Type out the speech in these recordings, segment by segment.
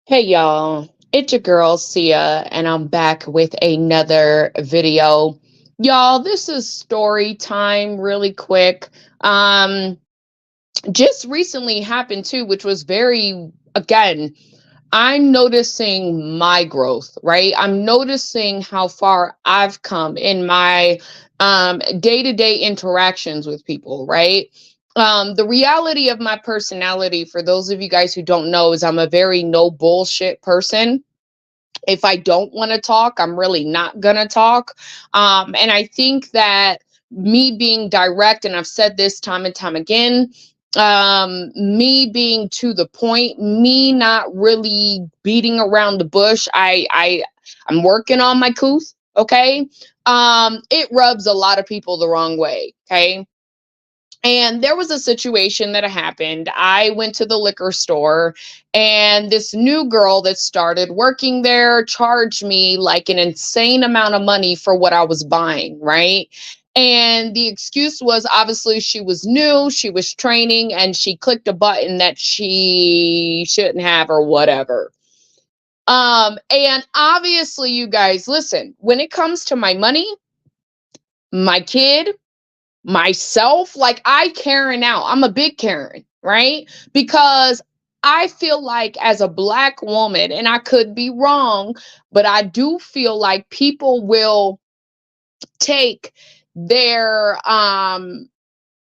Hey y'all, it's your girl Sia, and I'm back with another video. Y'all, this is story time really quick. Just recently happened too, which was very, again, I'm noticing my growth, right? I'm noticing how far I've come in my day-to-day interactions with people, right? The reality of my personality, for those of you guys who don't know, is I'm a very no bullshit person. If I don't want to talk, I'm really not going to talk. And I think that me being direct, and I've said this time and time again, me being to the point, me not really beating around the bush. I'm working on my couth. Okay. It rubs a lot of people the wrong way. Okay. And there was a situation that happened. I went to the liquor store, and this new girl that started working there charged me like an insane amount of money for what I was buying, right? And the excuse was obviously she was new, she was training, and she clicked a button that she shouldn't have or whatever. And obviously, you guys, listen, when it comes to my money, my kid, myself, like I Karen out. I'm a big Karen, right? Because I feel like as a black woman, and I could be wrong, but I do feel like people will take their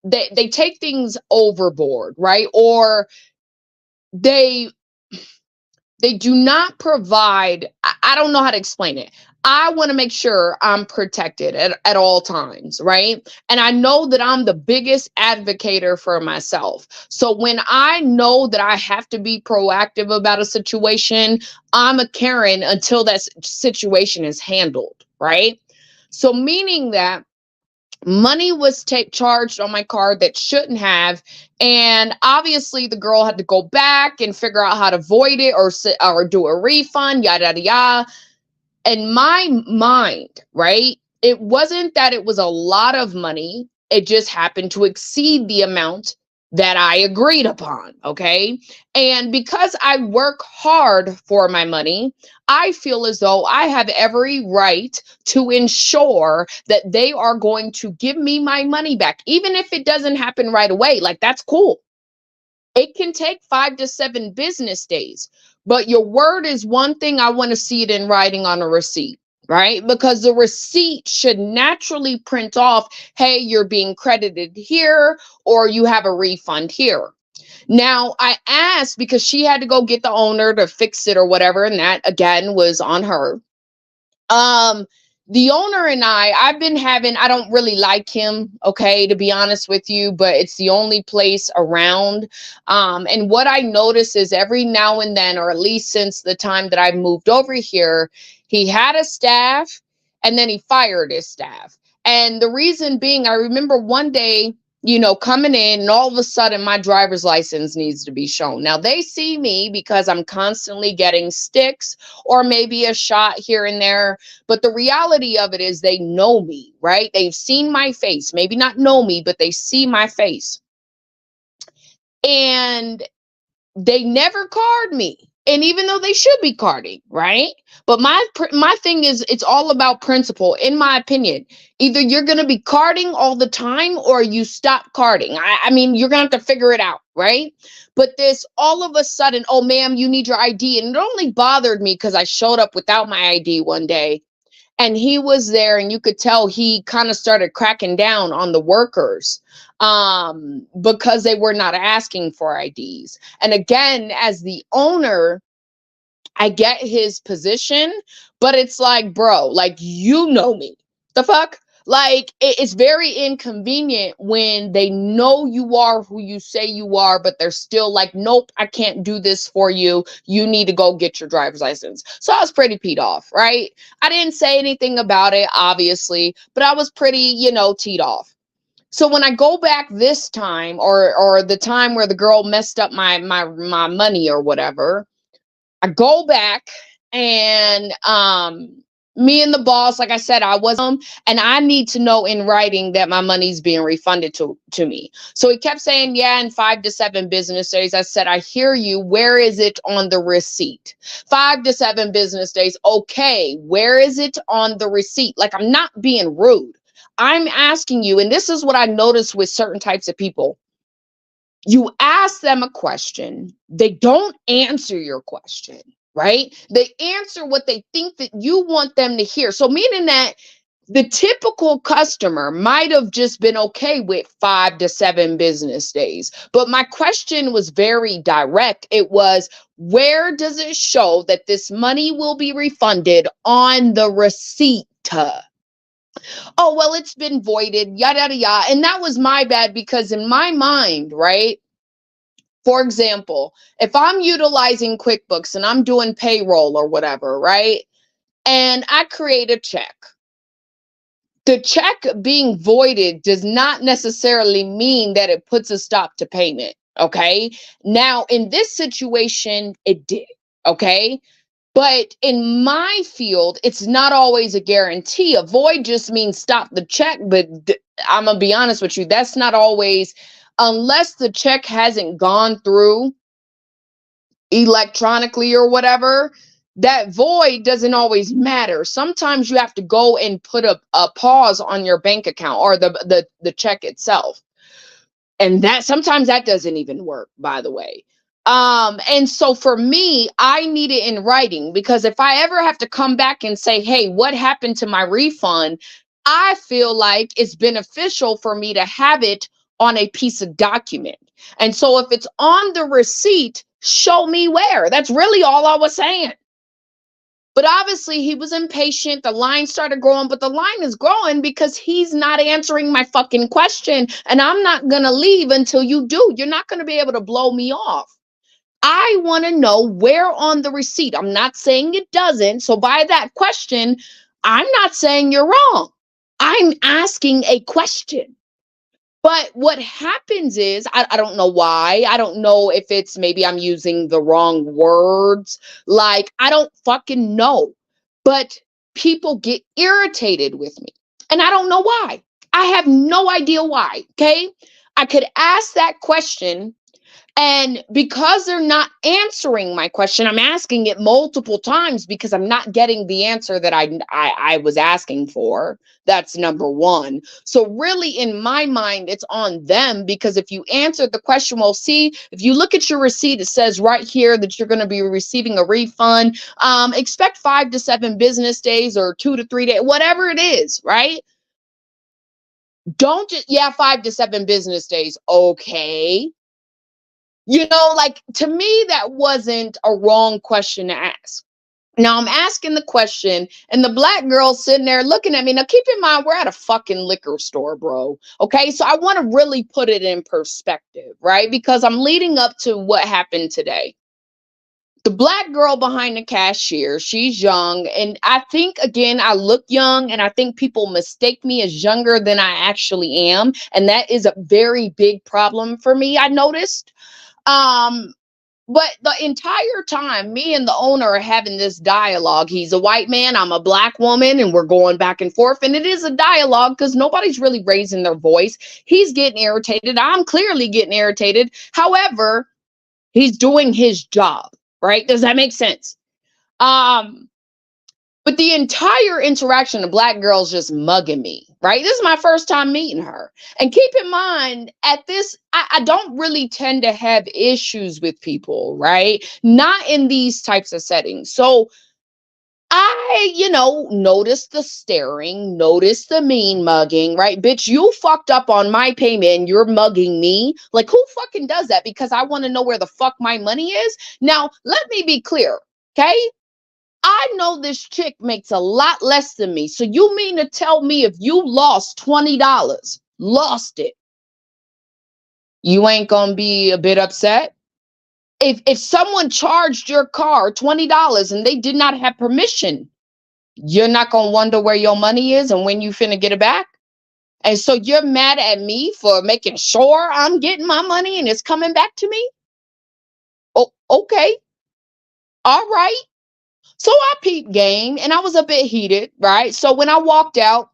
they take things overboard, right? Or they they do not provide. I don't know how to explain it. I want to make sure I'm protected at all times, right? And I know that I'm the biggest advocator for myself. So when I know that I have to be proactive about a situation, I'm a Karen until that situation is handled, right? So meaning that money was charged on my card that shouldn't have, and obviously the girl had to go back and figure out how to void it or do a refund, yada yada yada. In my mind, right, it wasn't that it was a lot of money, it just happened to exceed the amount that I agreed upon. Okay. And because I work hard for my money, I feel as though I have every right to ensure that they are going to give me my money back, even if it doesn't happen right away. Like, that's cool. It can take 5 to 7 business days, but your word is one thing. I want to see it in writing on a receipt, right? Because the receipt should naturally print off, hey, you're being credited here, or you have a refund here. Now, I asked because she had to go get the owner to fix it or whatever, and that again was on her. um the owner and I've been having, I don't really like him, okay, to be honest with you, but it's the only place around. And what I notice is every now and then, or at least since the time that I moved over here, he had a staff and then he fired his staff. And the reason being, I remember one day, coming in, and all of a sudden my driver's license needs to be shown. Now they see me because I'm constantly getting sticks or maybe a shot here and there, but the reality of it is they know me, right? They've seen my face, maybe not know me, but they see my face. And they never card me. And even though they should be carding, right? But my thing is, it's all about principle, in my opinion. Either you're going to be carding all the time or you stop carding. I mean, you're going to have to figure it out, right? But this all of a sudden, oh, ma'am, you need your ID. And it only bothered me because I showed up without my ID one day, and he was there, and you could tell he kind of started cracking down on the workers, because they were not asking for IDs. And again, as the owner, I get his position, but it's like, bro, like, you know me. The fuck? Like, it's very inconvenient when they know you are who you say you are, but they're still like, nope, I can't do this for you. You need to go get your driver's license. So I was pretty peed off, right? I didn't say anything about it, obviously, but I was pretty, teed off. So when I go back this time, or the time where the girl messed up my money or whatever, I go back, and Me and the boss, like I said, I was and I need to know in writing that my money's being refunded to me. So he kept saying, yeah, in 5 to 7 business days. I said, I hear you. Where is it on the receipt? 5 to 7 business days. Okay, where is it on the receipt? Like, I'm not being rude. I'm asking you, and this is what I noticed with certain types of people. You ask them a question, they don't answer your question, right? They answer what they think that you want them to hear. So, meaning that the typical customer might have just been okay with 5 to 7 business days. But my question was very direct. It was, where does it show that this money will be refunded on the receipt? Oh, well, it's been voided, yada, yada, yada. And that was my bad because in my mind, right? For example, if I'm utilizing QuickBooks and I'm doing payroll or whatever, right? And I create a check. The check being voided does not necessarily mean that it puts a stop to payment. Okay. Now, in this situation, it did. Okay. But in my field, it's not always a guarantee. A void just means stop the check. But I'm going to be honest with you, that's not always, unless the check hasn't gone through electronically or whatever, that void doesn't always matter. Sometimes you have to go and put a pause on your bank account or the check itself. And that sometimes that doesn't even work, by the way. And so for me, I need it in writing because if I ever have to come back and say, hey, what happened to my refund? I feel like it's beneficial for me to have it on a piece of document. And so if it's on the receipt, show me where. That's really all I was saying. But obviously, he was impatient. The line started growing, but the line is growing because he's not answering my fucking question. And I'm not going to leave until you do. You're not going to be able to blow me off. I want to know where on the receipt. I'm not saying it doesn't. So, by that question, I'm not saying you're wrong. I'm asking a question. But what happens is, I don't know why. I don't know if it's maybe I'm using the wrong words. Like, I don't fucking know. But people get irritated with me. And I don't know why. I have no idea why. Okay. I could ask that question and because they're not answering my question, I'm asking it multiple times because I'm not getting the answer that I was asking for. That's number one. So really, in my mind, it's on them because if you answered the question, well, see, if you look at your receipt, it says right here that you're going to be receiving a refund. Expect 5 to 7 business days or 2 to 3 days, whatever it is, right? Don't just, yeah, 5 to 7 business days. Okay. You know, like to me, that wasn't a wrong question to ask. Now I'm asking the question, and the black girl sitting there looking at me. Now, keep in mind, we're at a fucking liquor store, bro. Okay. So I want to really put it in perspective, right? Because I'm leading up to what happened today. The black girl behind the cashier, she's young. And I think, again, I look young, and I think people mistake me as younger than I actually am. And that is a very big problem for me, I noticed. Um, but the entire time, me and the owner are having this dialogue. He's a white man, I'm a black woman, and we're going back and forth. And it is a dialogue because nobody's really raising their voice. He's getting irritated. I'm clearly getting irritated. However, he's doing his job, right? Does that make sense? Um, but the entire interaction, the black girl's just mugging me, right? This is my first time meeting her. And keep in mind, at this, I don't really tend to have issues with people, right? Not in these types of settings. So I, notice the staring, notice the mean mugging, right? Bitch, you fucked up on my payment and you're mugging me. Like, who fucking does that? Because I want to know where the fuck my money is. Now, let me be clear, okay? I know this chick makes a lot less than me. So you mean to tell me if you lost $20, lost it, you ain't gonna be a bit upset? If someone charged your car $20 and they did not have permission, you're not gonna wonder where your money is and when you finna get it back? And so you're mad at me for making sure I'm getting my money and it's coming back to me? Oh, okay. All right. So I peeped game and I was a bit heated, right? So when I walked out,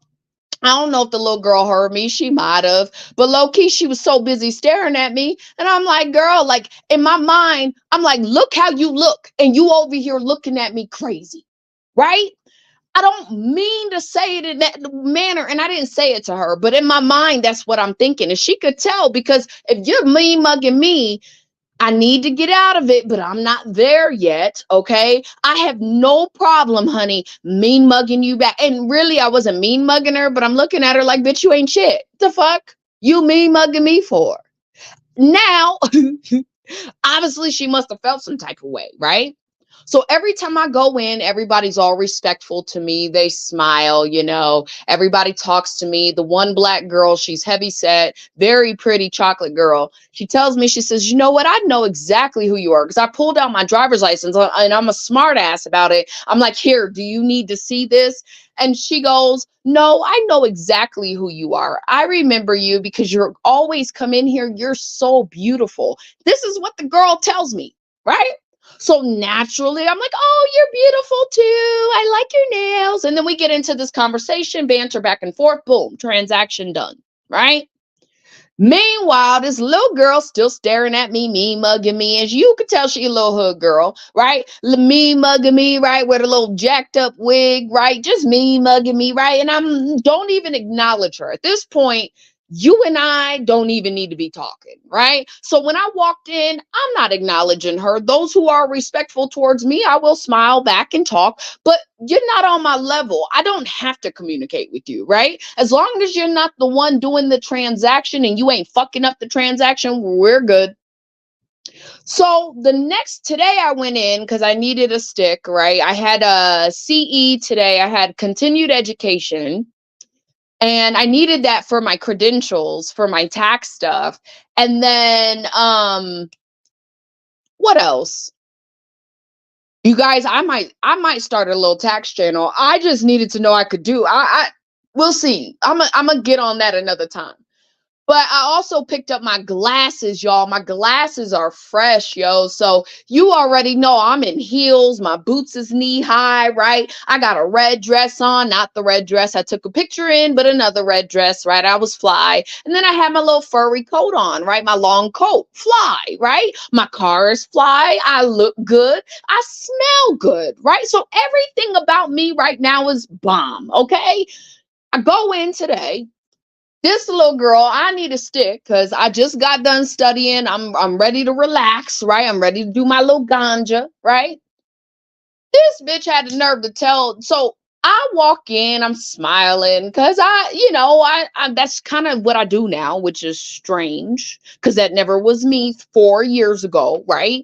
I don't know if the little girl heard me. She might have. But low key, she was so busy staring at me. And I'm like, girl, like in my mind, I'm like, look how you look. And you over here looking at me crazy. Right? I don't mean to say it in that manner. And I didn't say it to her. But in my mind, that's what I'm thinking. And she could tell because if you're mean mugging me, I need to get out of it, but I'm not there yet. Okay. I have no problem, honey, mean mugging you back. And really, I wasn't mean mugging her, but I'm looking at her like, bitch, you ain't shit. The fuck? You mean mugging me for? Now, obviously, she must have felt some type of way, right? So every time I go in, everybody's all respectful to me. They smile, everybody talks to me. The one black girl, she's heavy set, very pretty chocolate girl. She tells me, she says, you know what? I know exactly who you are because I pulled out my driver's license and I'm a smart ass about it. I'm like, here, do you need to see this? And she goes, no, I know exactly who you are. I remember you because you're always come in here. You're so beautiful. This is what the girl tells me, right? So naturally, I'm like, oh, you're beautiful too. I like your nails. And then we get into this conversation, banter back and forth. Boom, transaction done, right? Meanwhile, this little girl still staring at me, mean mugging me. As you could tell, she a little hood girl, right? Mean mugging me, right? With a little jacked up wig, right? Just mean mugging me, right? And I'm don't even acknowledge her. At this point, you and I don't even need to be talking, right? So when I walked in, I'm not acknowledging her. Those who are respectful towards me, I will smile back and talk, but you're not on my level. I don't have to communicate with you, right? As long as you're not the one doing the transaction and you ain't fucking up the transaction, we're good. So the next today I went in because I needed a stick, right? I had a CE today. I had continued education. And I needed that for my credentials, for my tax stuff. And then what else? You guys, I might start a little tax channel. I just needed to know I could do. I we'll see. I'm gonna get on that another time. But I also picked up my glasses, y'all. My glasses are fresh, yo. So you already know I'm in heels. My boots is knee high, right? I got a red dress on, not the red dress I took a picture in, but another red dress, right? I was fly. And then I had my little furry coat on, right? My long coat, fly, right? My car is fly. I look good. I smell good, right? So everything about me right now is bomb, okay? I go in today. This little girl, I need a stick because I just got done studying. I'm ready to relax, right? I'm ready to do my little ganja, right? This bitch had the nerve to tell. So I walk in, I'm smiling because I that's kind of what I do now, which is strange because that never was me 4 years ago, right?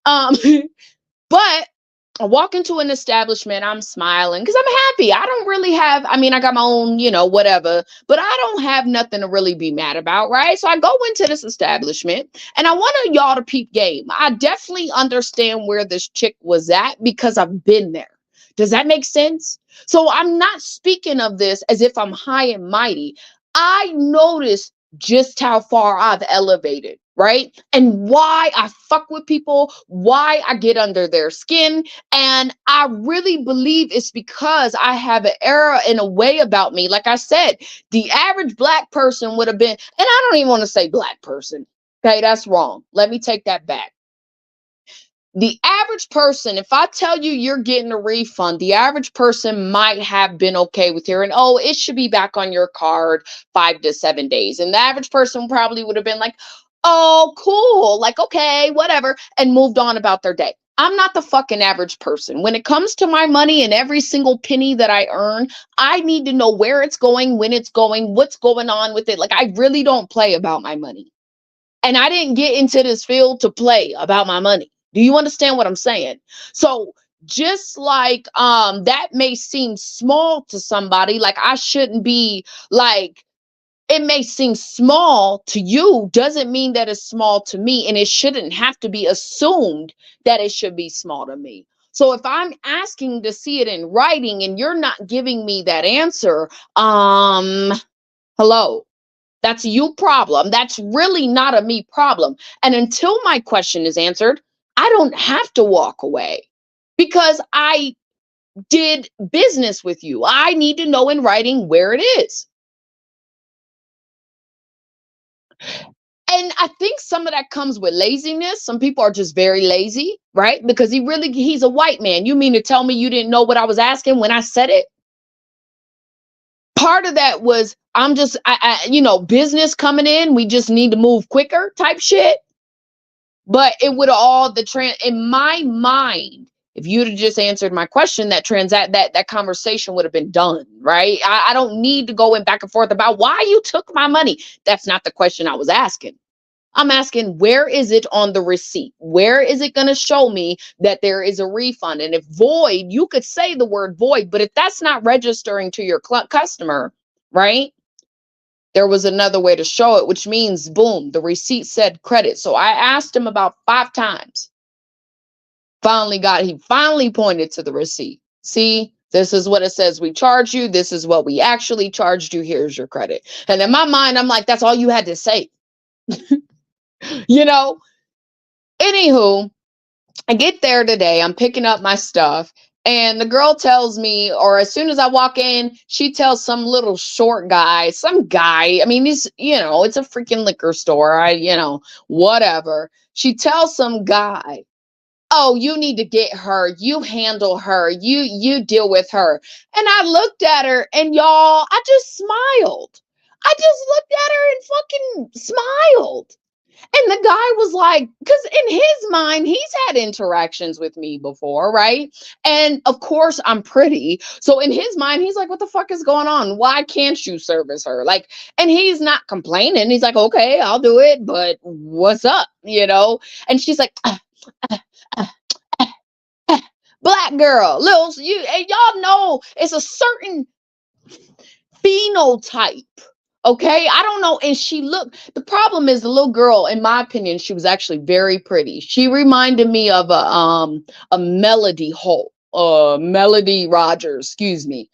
Um, but I walk into an establishment, I'm smiling because I'm happy. I don't really have, I mean, I got my own, whatever, but I don't have nothing to really be mad about, right? So I go into this establishment and I want y'all to peep game. I definitely understand where this chick was at because I've been there. Does that make sense? So I'm not speaking of this as if I'm high and mighty. I noticed just how far I've elevated, right? And why I fuck with people, why I get under their skin, and I really believe it's because I have an era and a way about me. Like I said, the average black person would have been, and I don't even want to say black person. Okay, that's wrong. Let me take that back. The average person, if I tell you you're getting a refund, the average person might have been okay with hearing, oh, it should be back on your card 5 to 7 days. And the average person probably would have been like, oh, cool. Like, okay, whatever. And moved on about their day. I'm not the fucking average person. When it comes to my money and every single penny that I earn, I need to know where it's going, when it's going, what's going on with it. Like, I really don't play about my money. And I didn't get into this field to play about my money. Do you understand what I'm saying? So just like that may seem small to somebody, like I shouldn't be like it may seem small to you, doesn't mean that it's small to me, and it shouldn't have to be assumed that it should be small to me. So if I'm asking to see it in writing and you're not giving me that answer, hello. That's a you problem. That's really not a me problem. And until my question is answered, I don't have to walk away because I did business with you. I need to know in writing where it is. And I think some of that comes with laziness. Some people are just very lazy, right? Because he's a white man. You mean to tell me you didn't know what I was asking when I said it? Part of that was business coming in. We just need to move quicker type shit. But it would all in my mind, if you'd have just answered my question, that conversation would have been done, right? I don't need to go in back and forth about why you took my money. That's not the question I was asking. I'm asking, where is it on the receipt? Where is it going to show me that there is a refund? And if void, you could say the word void, but if that's not registering to your customer, right? There was another way to show it, which means, boom, the receipt said credit. So I asked him about 5 times. He finally pointed to the receipt. See, this is what it says we charge you. This is what we actually charged you. Here's your credit. And in my mind, I'm like, that's all you had to say. you know? Anywho, I get there today. I'm picking up my stuff. And the girl tells me, or as soon as I walk in, she tells some little short guy, some guy. I mean, it's a freaking liquor store. Whatever. She tells some guy, oh, you need to get her. You handle her. You deal with her. And I looked at her and y'all, I just smiled. I just looked at her and fucking smiled. And the guy was like, because in his mind, he's had interactions with me before, right? And of course, I'm pretty. So in his mind, he's like, what the fuck is going on? Why can't you service her? Like, and he's not complaining. He's like, okay, I'll do it. But what's up? And she's like, black girl, and y'all know it's a certain phenotype. Okay, I don't know. And the problem is the little girl, in my opinion, she was actually very pretty. She reminded me of a Melody Melody Rogers, excuse me.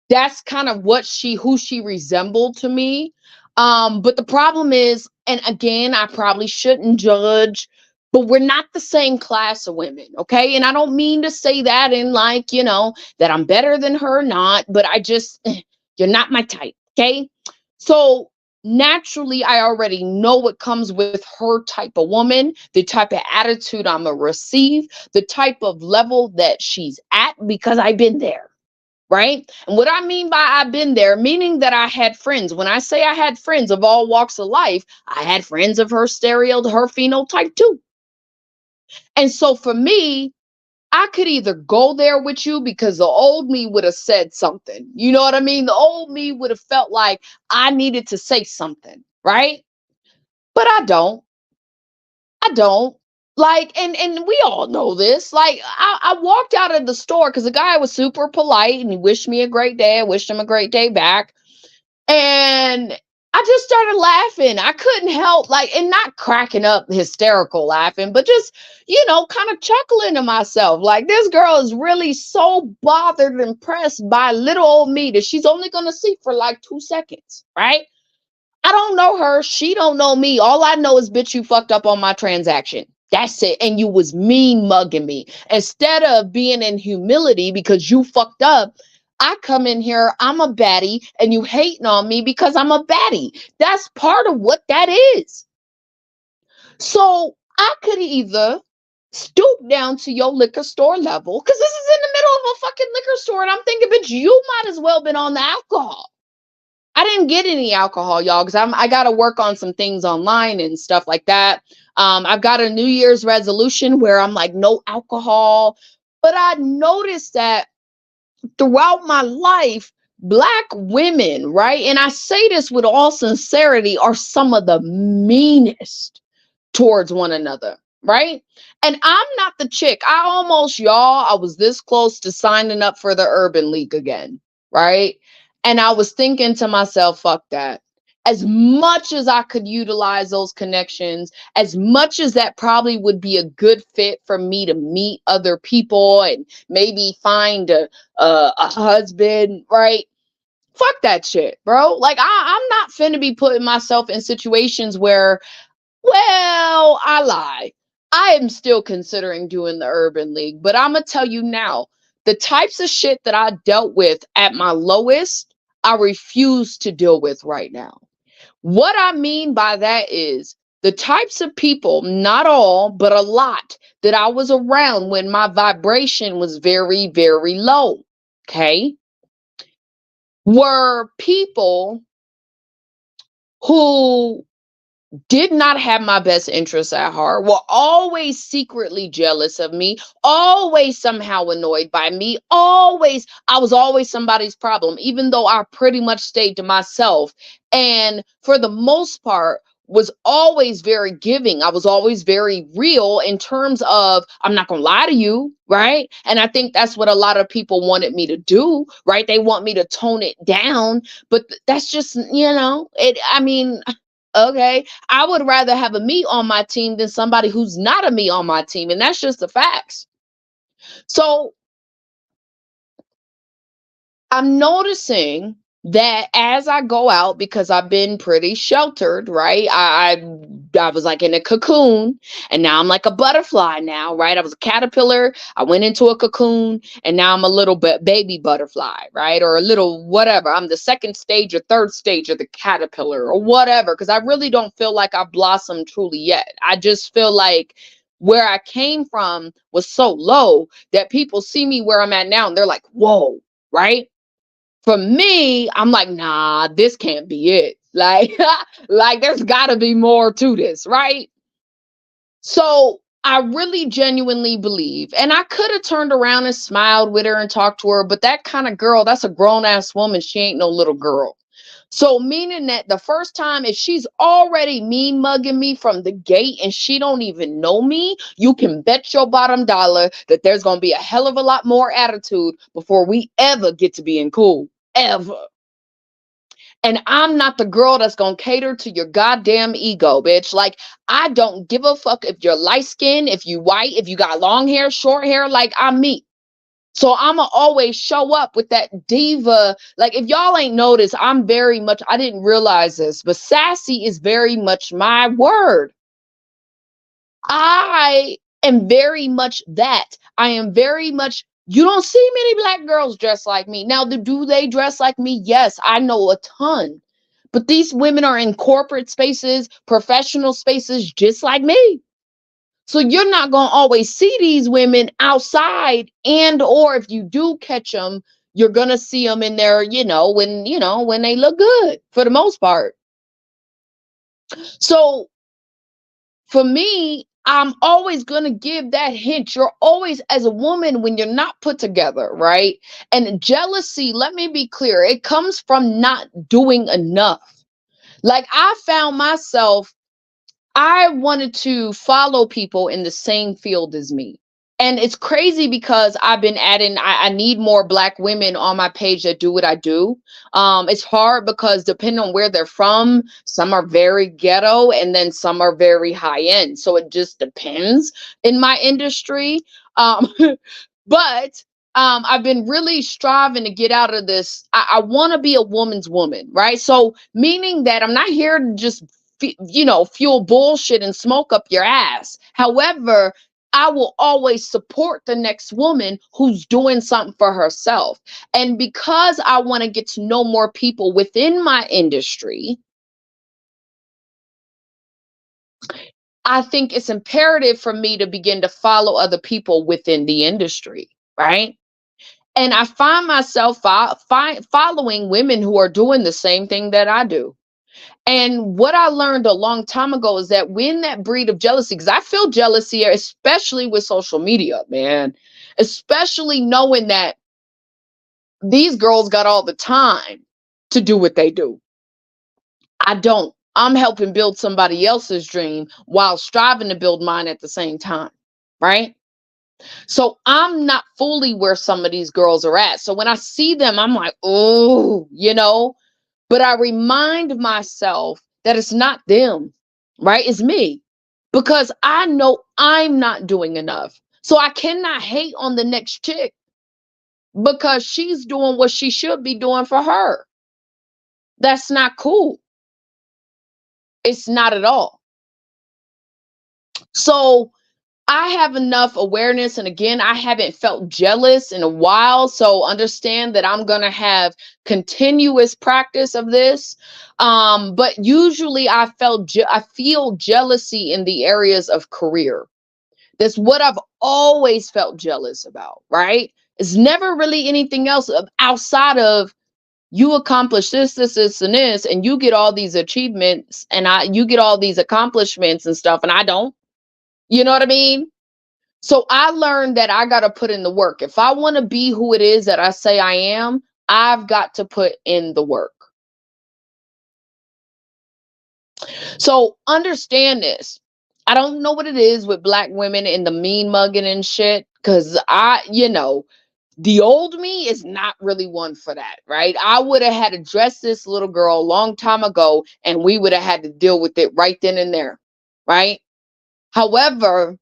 That's kind of who she resembled to me. But the problem is, and again, I probably shouldn't judge, but we're not the same class of women, okay? And I don't mean to say that in that I'm better than her, not, but you're not my type, okay? So naturally, I already know what comes with her type of woman, the type of attitude I'm gonna receive, the type of level that she's at, because I've been there. Right? And what I mean by I've been there, meaning that I had friends. When I say I had friends of all walks of life, I had friends of her phenotype too. And so for me, I could either go there with you because the old me would have said something. You know what I mean? The old me would have felt like I needed to say something, right? But I don't. I don't. Like, and we all know this. Like, I walked out of the store because the guy was super polite and he wished me a great day. I wished him a great day back. And I just started laughing. I couldn't help, and not cracking up, hysterical laughing, but just, kind of chuckling to myself. Like, this girl is really so bothered and pressed by little old me that she's only going to see for like 2 seconds, right? I don't know her. She don't know me. All I know is, bitch, you fucked up on my transaction. That's it. And you was mean mugging me. Instead of being in humility because you fucked up, I come in here, I'm a baddie, and you hating on me because I'm a baddie. That's part of what that is. So I could either stoop down to your liquor store level, because this is in the middle of a fucking liquor store, and I'm thinking, bitch, you might as well been on the alcohol. I didn't get any alcohol, y'all, because I got to work on some things online and stuff like that. I've got a New Year's resolution where I'm like, no alcohol. But I noticed that throughout my life, Black women, right? And I say this with all sincerity, are some of the meanest towards one another, right? And I'm not the chick. I was this close to signing up for the Urban League again, right? And I was thinking to myself, fuck that. As much as I could utilize those connections, as much as that probably would be a good fit for me to meet other people and maybe find a husband, right? Fuck that shit, bro. Like, I'm not finna be putting myself in situations where, well, I lie. I am still considering doing the Urban League, but I'm gonna tell you now, The types of shit that I dealt with at my lowest, I refuse to deal with right now. What I mean by that is the types of people, not all, but a lot, that I was around when my vibration was very, very low, okay, were people who did not have my best interests at heart, were always secretly jealous of me, always somehow annoyed by me, always, I was always somebody's problem, even though I pretty much stayed to myself. And for the most part, was always very giving. I was always very real in terms of, I'm not gonna lie to you, right? And I think that's what a lot of people wanted me to do, right? They want me to tone it down, but that's just, I mean, okay, I would rather have a me on my team than somebody who's not a me on my team. And that's just the facts. So I'm noticing that as I go out, because I've been pretty sheltered, right? I was like in a cocoon, and now I'm like a butterfly now, right? I was a caterpillar, I went into a cocoon, and now I'm a little bit baby butterfly, right? Or a little whatever. I'm the second stage or third stage of the caterpillar or whatever, because I really don't feel like I've blossomed truly yet. I just feel like where I came from was so low that people see me where I'm at now and they're like, whoa, right? For me, I'm like, nah, this can't be it. Like, like there's gotta be more to this, right? So I really genuinely believe, and I could have turned around and smiled with her and talked to her, but that kind of girl, that's a grown ass woman. She ain't no little girl. So meaning that the first time, if she's already mean mugging me from the gate and she don't even know me, you can bet your bottom dollar that there's gonna be a hell of a lot more attitude before we ever get to being cool. Ever. And I'm not the girl that's gonna cater to your goddamn ego, bitch. Like, I don't give a fuck if you're light skinned, if you white, if you got long hair, short hair, like I'm me. So I'ma always show up with that diva. Like, if y'all ain't noticed, I'm very much, I didn't realize this, but sassy is very much my word. I am very much that. I am very much, you don't see many black girls dressed like me. Now, do they dress like me? Yes, I know a ton. But these women are in corporate spaces, professional spaces, just like me. So you're not going to always see these women outside, and or if you do catch them, you're going to see them in there, when they look good for the most part. So for me, I'm always going to give that hint. You're always, as a woman, when you're not put together, right? And jealousy, let me be clear, it comes from not doing enough. Like, I found myself, I wanted to follow people in the same field as me. And it's crazy because I've been adding, I need more black women on my page that do what I do. It's hard because depending on where they're from, some are very ghetto and then some are very high end. So it just depends in my industry. Um, but I've been really striving to get out of this. I want to be a woman's woman, right? So meaning that I'm not here to just fuel bullshit and smoke up your ass. However, I will always support the next woman who's doing something for herself. And because I want to get to know more people within my industry, I think it's imperative for me to begin to follow other people within the industry, right? And I find myself following women who are doing the same thing that I do. And what I learned a long time ago is that when that breed of jealousy, because I feel jealousy, especially with social media, man, especially knowing that these girls got all the time to do what they do. I don't. I'm helping build somebody else's dream while striving to build mine at the same time. Right. So I'm not fully where some of these girls are at. So when I see them, I'm like, oh, but I remind myself that it's not them, right? It's me, because I know I'm not doing enough. So I cannot hate on the next chick because she's doing what she should be doing for her. That's not cool. It's not at all. So I have enough awareness, and again, I haven't felt jealous in a while, so understand that I'm going to have continuous practice of this. But usually I feel jealousy in the areas of career. That's what I've always felt jealous about, right? It's never really anything else outside of you accomplish this, and this, and you get all these achievements, and you get all these accomplishments and stuff, and I don't. You know what I mean? So I learned that I got to put in the work. If I want to be who it is that I say I am, I've got to put in the work. So understand this. I don't know what it is with black women and the mean mugging and shit. Cause the old me is not really one for that, right? I would have had to dress this little girl a long time ago and we would have had to deal with it right then and there, right? However,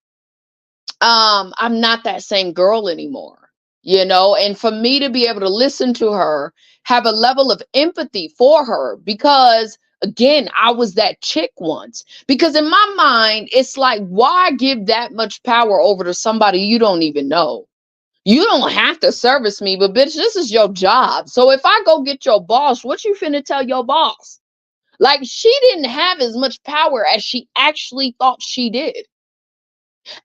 I'm not that same girl anymore, and for me to be able to listen to her, have a level of empathy for her, because again, I was that chick once. Because in my mind, it's like, why give that much power over to somebody you don't even know? You don't have to service me, but bitch, this is your job. So if I go get your boss, what you finna tell your boss? Like, she didn't have as much power as she actually thought she did.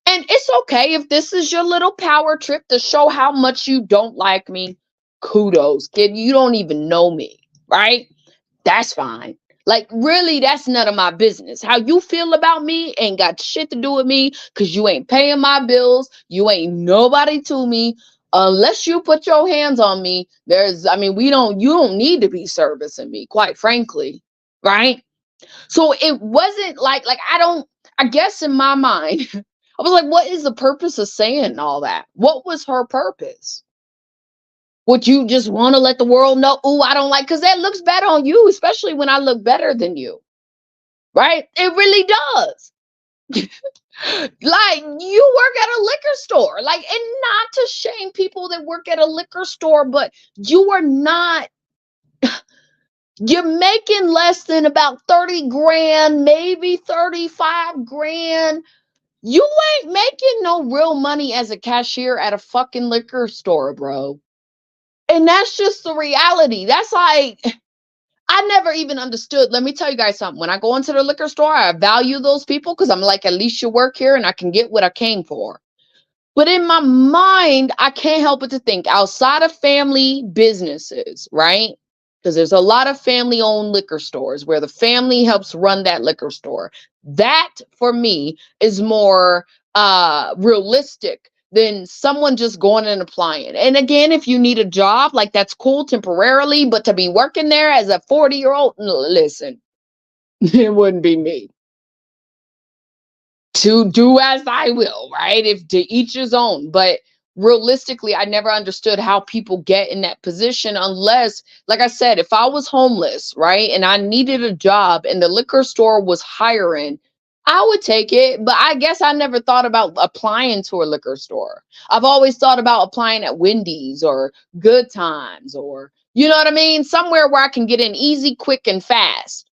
And it's okay if this is your little power trip to show how much you don't like me. Kudos, kid. You don't even know me, right? That's fine. Like, really, that's none of my business. How you feel about me ain't got shit to do with me, because you ain't paying my bills. You ain't nobody to me. Unless you put your hands on me, you don't need to be servicing me, quite frankly, right? So it wasn't like I guess in my mind, I was like, what is the purpose of saying all that? What was her purpose? Would you just want to let the world know, oh, I don't like, because that looks bad on you, especially when I look better than you, right? It really does. Like, you work at a liquor store, like, and not to shame people that work at a liquor store, but you are not, you're making less than about 30 grand, maybe 35 grand. You ain't making no real money as a cashier at a fucking liquor store, bro. And that's just the reality. That's like, I never even understood. Let me tell you guys something. When I go into the liquor store, I value those people because I'm like, at least you work here and I can get what I came for. But in my mind, I can't help but to think outside of family businesses, right? Because there's a lot of family owned liquor stores where the family helps run that liquor store. That for me is more realistic than someone just going and applying. And again, if you need a job, like, that's cool temporarily, but to be working there as a 40-year-old, listen, it wouldn't be me. To do as I will, right? If to each his own. But realistically, I never understood how people get in that position unless, like I said, if I was homeless, right, and I needed a job and the liquor store was hiring, I would take it. But I guess I never thought about applying to a liquor store. I've always thought about applying at Wendy's or Good Times, or, you know what I mean? Somewhere where I can get in easy, quick, and fast.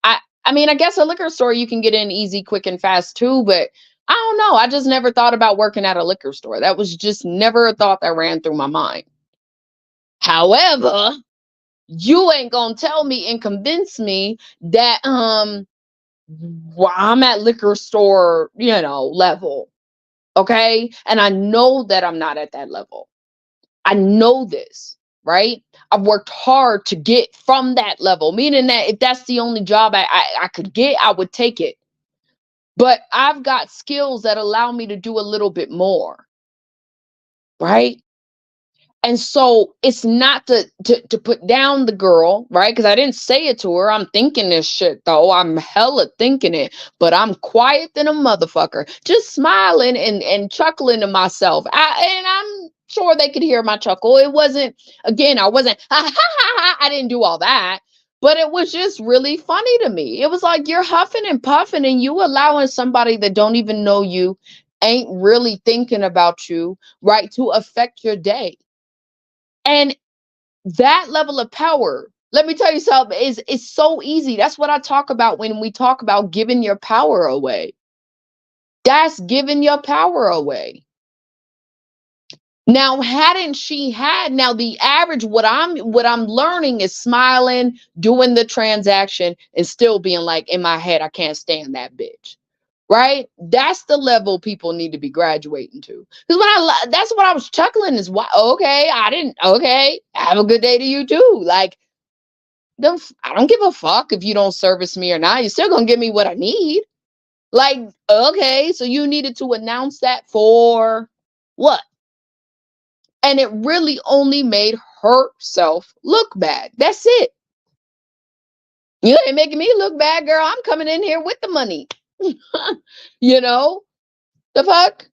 I guess a liquor store you can get in easy, quick, and fast too, but I don't know. I just never thought about working at a liquor store. That was just never a thought that ran through my mind. However, you ain't gonna tell me and convince me that I'm at liquor store, level. Okay? And I know that I'm not at that level. I know this, right? I've worked hard to get from that level, meaning that if that's the only job I could get, I would take it. But I've got skills that allow me to do a little bit more, right? And so it's not to put down the girl, right? Because I didn't say it to her. I'm thinking this shit though. I'm hella thinking it, but I'm quiet than a motherfucker, just smiling and chuckling to myself. And I'm sure they could hear my chuckle. It wasn't, again, I wasn't ha, ha, ha, ha. I didn't do all that. But it was just really funny to me. It was like, you're huffing and puffing and you allowing somebody that don't even know you, ain't really thinking about you, right, to affect your day. And that level of power, let me tell you something, is so easy. That's what I talk about when we talk about giving your power away. That's giving your power away. Now, hadn't she had now the average, what I'm learning is smiling, doing the transaction, and still being like in my head, I can't stand that bitch. Right? That's the level people need to be graduating to. Because that's what I was chuckling is why okay, I didn't okay, have a good day to you too. Like, I don't give a fuck if you don't service me or not. You're still gonna give me what I need. Like, okay, so you needed to announce that for what? And it really only made herself look bad. That's it. You ain't making me look bad, girl. I'm coming in here with the money. you know, the fuck?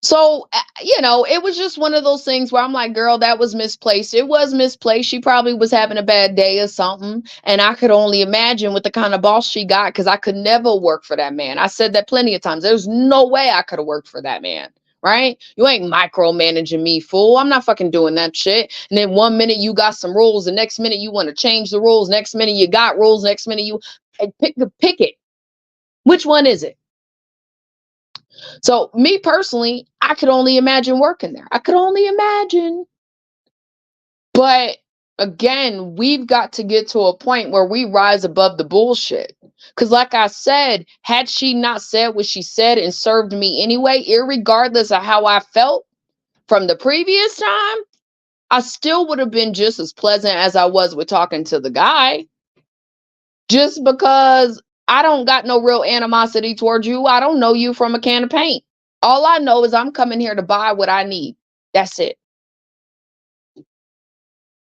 So, it was just one of those things where I'm like, girl, that was misplaced. It was misplaced. She probably was having a bad day or something. And I could only imagine with the kind of boss she got, because I could never work for that man. I said that plenty of times. There's no way I could have worked for that man. Right? You ain't micromanaging me, fool. I'm not fucking doing that shit. And then one minute you got some rules, the next minute you want to change the rules, next minute you got rules, next minute you pick it. Which one is it? So me personally, I could only imagine working there. I could only imagine. But again, we've got to get to a point where we rise above the bullshit. Because like I said, had she not said what she said and served me anyway, irregardless of how I felt from the previous time, I still would have been just as pleasant as I was with talking to the guy. Just because I don't got no real animosity towards you. I don't know you from a can of paint. All I know is I'm coming here to buy what I need. That's it.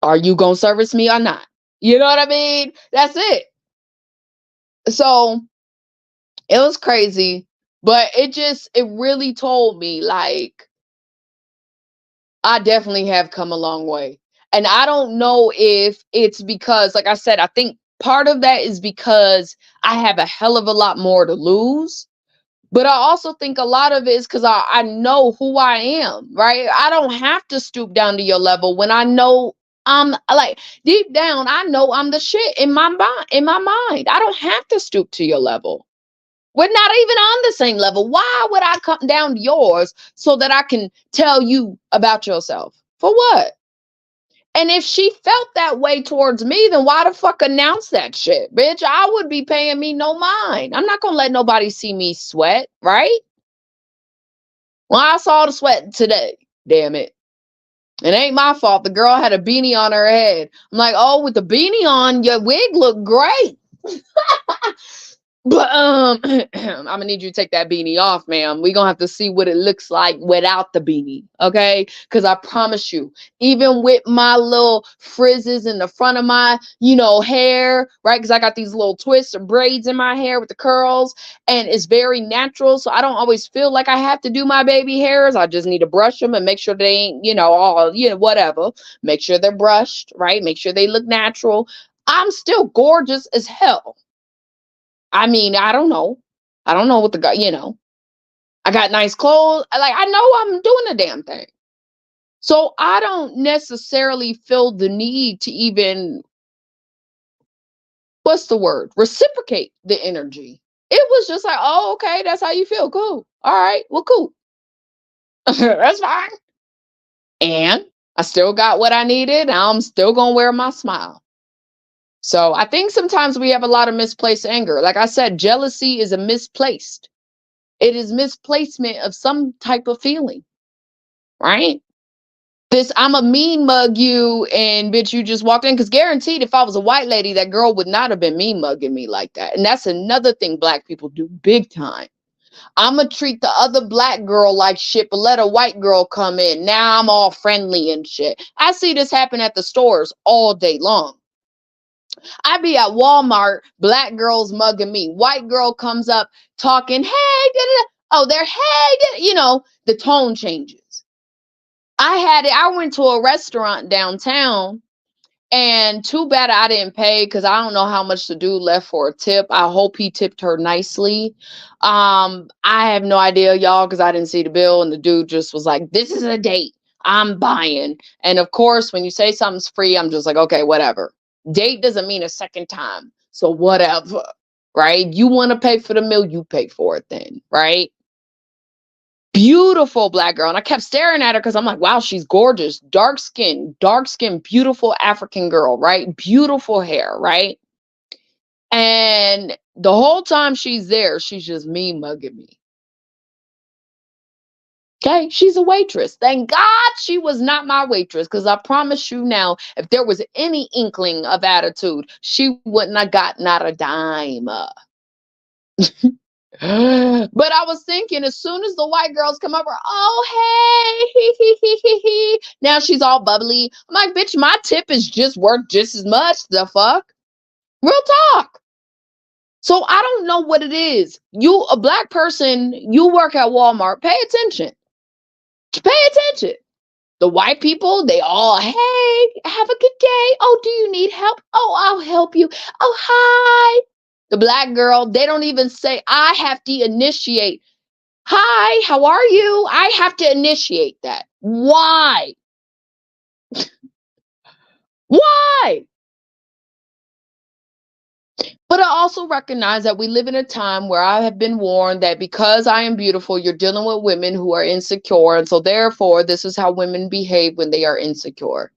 Are you going to service me or not? You know what I mean? That's it. So it was crazy, but it really told me like, I definitely have come a long way. And I don't know if it's because, like I said, I think part of that is because I have a hell of a lot more to lose. But I also think a lot of it is because I know who I am, right? I don't have to stoop down to your level when I know I'm like deep down, I know I'm the shit in my mind. In my mind, I don't have to stoop to your level. We're not even on the same level. Why would I come down to yours so that I can tell you about yourself? For what? And if she felt that way towards me, then why the fuck announce that shit, bitch? I would be paying me no mind. I'm not gonna let nobody see me sweat, right? Well, I saw the sweat today. Damn it. It ain't my fault. The girl had a beanie on her head. I'm like, oh, with the beanie on, your wig looked great. But I'm gonna need you to take that beanie off, ma'am. We're gonna have to see what it looks like without the beanie, okay? Because I promise you, even with my little frizzes in the front of my, hair, right? Because I got these little twists or braids in my hair with the curls, and it's very natural. So I don't always feel like I have to do my baby hairs. I just need to brush them and make sure they ain't, all, whatever. Make sure they're brushed, right? Make sure they look natural. I'm still gorgeous as hell. I mean, I don't know. I don't know what the guy, I got nice clothes. Like, I know I'm doing the damn thing. So I don't necessarily feel the need to even, what's the word? Reciprocate the energy. It was just like, oh, okay, that's how you feel. Cool. All right. Well, cool. That's fine. And I still got what I needed. I'm still going to wear my smile. So I think sometimes we have a lot of misplaced anger. Like I said, jealousy is a misplaced. It is misplacement of some type of feeling, right? This I'm a mean mug you and bitch you just walked in, because guaranteed if I was a white lady, that girl would not have been mean mugging me like that. And that's another thing black people do big time. I'ma treat the other black girl like shit, but let a white girl come in. Now I'm all friendly and shit. I see this happen at the stores all day long. I be at Walmart, black girls mugging me. White girl comes up talking, hey, da-da-da. Oh, they're hey, the tone changes. I went to a restaurant downtown, and too bad I didn't pay because I don't know how much the dude left for a tip. I hope he tipped her nicely. I have no idea, y'all, because I didn't see the bill, and the dude just was like, this is a date. I'm buying. And of course, when you say something's free, I'm just like, okay, whatever. Date doesn't mean a second time. So whatever. right? You want to pay for the meal, you pay for it then, right? Beautiful black girl. And I kept staring at her because I'm like, wow, she's gorgeous. Dark skin, beautiful African girl, right? Beautiful hair, right? And the whole time she's there, she's just mean mugging me. Okay, she's a waitress. Thank God she was not my waitress, because I promise you now, if there was any inkling of attitude, she wouldn't have got not a dime. But I was thinking, as soon as the white girls come over, oh hey, now she's all bubbly. I'm like, bitch, my tip is just worth just as much. The fuck, real talk. So I don't know what it is. You, a black person, you work at Walmart. Pay attention. Pay attention. The white people, they all, hey, have a good day. Oh, do you need help? Oh, I'll help you. Oh, hi. The black girl, they don't even say, I have to initiate. Hi, how are you? I have to initiate that. Why? Why? But I also recognize that we live in a time where I have been warned that because I am beautiful, you're dealing with women who are insecure. And so, therefore, this is how women behave when they are insecure.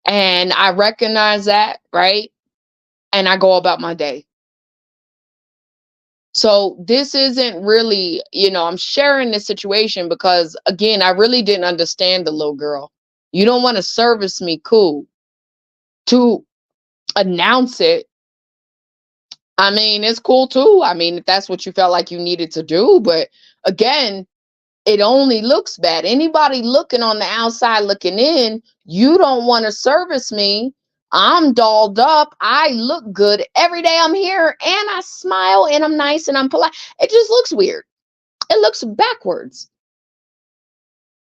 And I recognize that, right? And I go about my day. So this isn't really, I'm sharing this situation because, again, I really didn't understand the little girl. You don't want to service me, cool. To announce it, I mean, it's cool too. I mean, if that's what you felt like you needed to do. But again, it only looks bad. Anybody looking on the outside looking in, you don't want to service me. I'm dolled up. I look good every day I'm here, and I smile and I'm nice and I'm polite. It just looks weird. It looks backwards.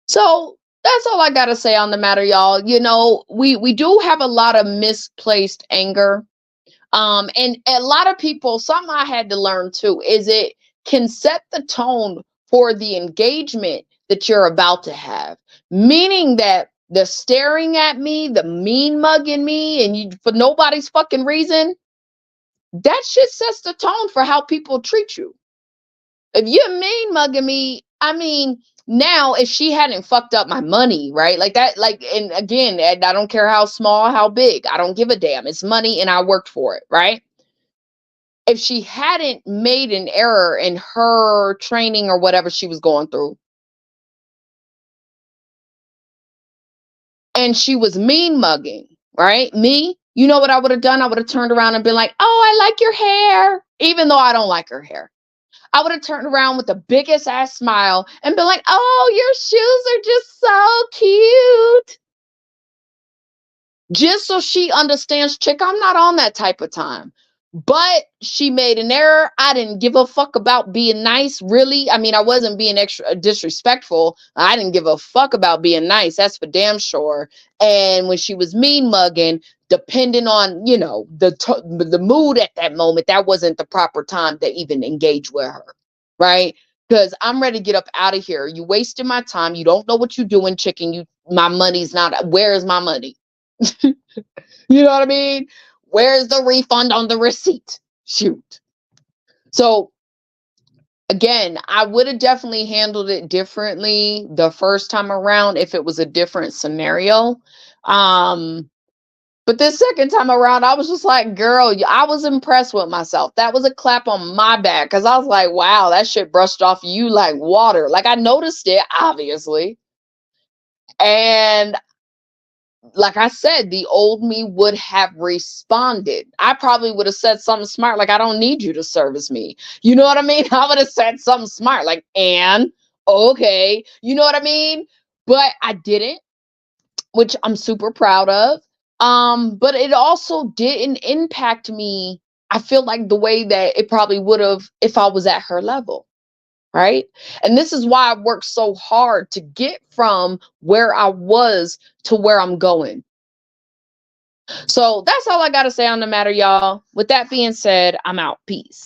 So that's all I got to say on the matter, y'all. We do have a lot of misplaced anger. And a lot of people, something I had to learn too, is it can set the tone for the engagement that you're about to have. Meaning that the staring at me, the mean mugging me, and you for nobody's fucking reason, that shit sets the tone for how people treat you. If you're mean mugging me, I mean, now if she hadn't fucked up my money, right? Like that, and again, I don't care how small, how big, I don't give a damn. It's money and I worked for it, right? If she hadn't made an error in her training or whatever she was going through, and she was mean mugging, right? Me, you know what I would have done? I would have turned around and been like, oh, I like your hair, even though I don't like her hair. I would have turned around with the biggest ass smile and been like, oh, your shoes are just so cute. Just so she understands, chick, I'm not on that type of time. But she made an error. I didn't give a fuck about being nice, really. I mean, I wasn't being extra disrespectful. I didn't give a fuck about being nice. That's for damn sure. And when she was mean mugging, depending on, the mood at that moment, that wasn't the proper time to even engage with her, right? Because I'm ready to get up out of here. You wasted my time. You don't know what you're doing, chicken. My money's not. Where is my money? You know what I mean? Where's the refund on the receipt? Shoot. So again, I would have definitely handled it differently the first time around if it was a different scenario. But this second time around, I was just like, girl, I was impressed with myself. That was a clap on my back because I was like, wow, that shit brushed off you like water. Like I noticed it, obviously. And like I said, the old me would have responded. I probably would have said something smart, like, I don't need you to service me. You know what I mean? I would have said something smart, like, and okay. You know what I mean? But I didn't, which I'm super proud of. But it also didn't impact me. I feel like the way that it probably would have if I was at her level. Right. And this is why I worked so hard to get from where I was to where I'm going. So that's all I got to say on the matter, y'all. With that being said, I'm out. Peace.